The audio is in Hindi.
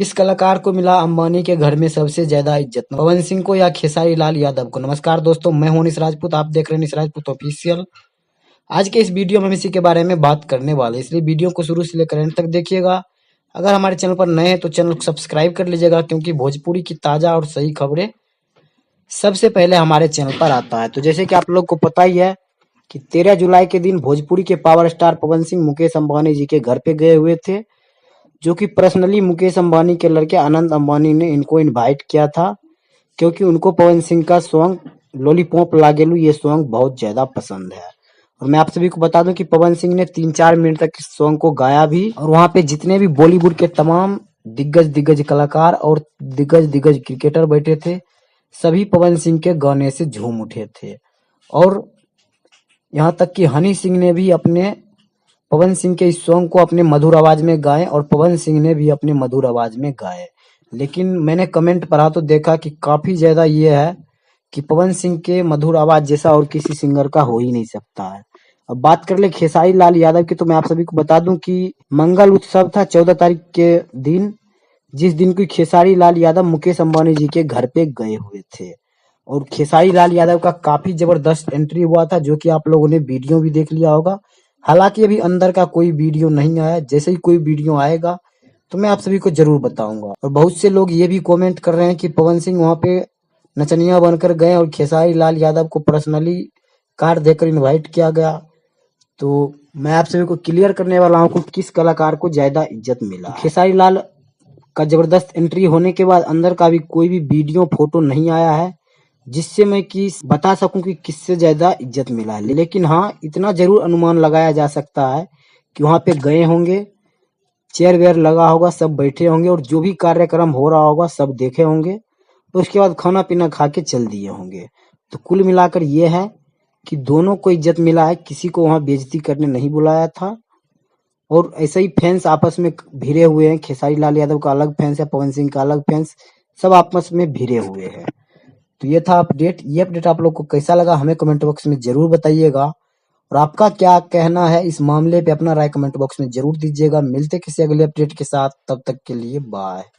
किस कलाकार को मिला अंबानी के घर में सबसे ज्यादा इज्जत, पवन सिंह को या खेसारी लाल यादव को? नमस्कार दोस्तों, मैं हूं निश राजपूत। आप देख रहे हैं निश राजपूत ऑफिशियल। आज के इस वीडियो में हम इसी के बारे में बात करने वाले हैं, इसलिए वीडियो को शुरू से लेकर एंड तक देखिएगा। अगर हमारे चैनल पर नए हैं तो चैनल को सब्सक्राइब कर लीजिएगा, क्योंकि भोजपुरी की ताजा और सही खबरें सबसे पहले हमारे चैनल पर आता है। तो जैसे कि आप लोग को पता ही है कि 13 जुलाई के दिन भोजपुरी के पावर स्टार पवन सिंह मुकेश अंबानी जी के घर पे गए हुए थे, जो कि पर्सनली मुकेश अंबानी के लड़के अनंत अंबानी ने इनको इनवाइट किया था, क्योंकि उनको पवन सिंह का सॉन्ग लॉलीपॉप लागेलू ये सॉन्ग बहुत ज्यादा पसंद है। और मैं आप सभी को बता दूं कि पवन सिंह ने 3-4 मिनट तक इस सॉन्ग को गाया भी, और वहां पे जितने भी बॉलीवुड के तमाम दिग्गज कलाकार और दिग्गज क्रिकेटर बैठे थे, सभी पवन सिंह के गाने से झूम उठे थे। और यहाँ तक कि हनी सिंह ने भी अपने पवन सिंह के इस सॉन्ग को अपने मधुर आवाज में गाए, और पवन सिंह ने भी अपने मधुर आवाज में गाए। लेकिन मैंने कमेंट पढ़ा तो देखा कि काफी ज्यादा ये है कि पवन सिंह के मधुर आवाज जैसा और किसी सिंगर का हो ही नहीं सकता है। अब बात कर ले खेसारी लाल यादव की, तो मैं आप सभी को बता दूं कि मंगल उत्सव था 14 तारीख के दिन, जिस दिन की खेसारी लाल यादव मुकेश अंबानी जी के घर पे गए हुए थे। और खेसारी लाल यादव का काफी जबरदस्त एंट्री हुआ था, जो कि आप लोगों ने वीडियो भी देख लिया होगा। हालांकि अभी अंदर का कोई वीडियो नहीं आया, जैसे ही कोई वीडियो आएगा तो मैं आप सभी को जरूर बताऊंगा। और बहुत से लोग ये भी कमेंट कर रहे हैं कि पवन सिंह वहां पे नचनिया बनकर गए और खेसारी लाल यादव को पर्सनली कार्ड देकर इनवाइट किया गया। तो मैं आप सभी को क्लियर करने वाला हूं कि किस कलाकार को ज्यादा इज्जत मिला। खेसारी लाल का जबरदस्त एंट्री होने के बाद अंदर का भी कोई भी वीडियो फोटो नहीं आया है, जिससे मैं बता सकूं कि किससे ज्यादा इज्जत मिला है। लेकिन हाँ, इतना जरूर अनुमान लगाया जा सकता है कि वहां पे गए होंगे, चेयर वेयर लगा होगा, सब बैठे होंगे और जो भी कार्यक्रम हो रहा होगा सब देखे होंगे, तो उसके बाद खाना पीना खा के चल दिए होंगे। तो कुल मिलाकर ये है कि दोनों को इज्जत मिला है, किसी को वहां बेइज्जती करने नहीं बुलाया था। और ऐसे ही फैंस आपस में भिड़े हुए हैं, खेसारी लाल यादव का अलग फैंस है, पवन सिंह का अलग फैंस, सब आपस में भिड़े हुए हैं। तो ये था अपडेट। ये अपडेट आप लोग को कैसा लगा हमें कमेंट बॉक्स में जरूर बताइएगा, और आपका क्या कहना है इस मामले पे अपना राय कमेंट बॉक्स में जरूर दीजिएगा। मिलते किसी अगले अपडेट के साथ, तब तक के लिए बाय।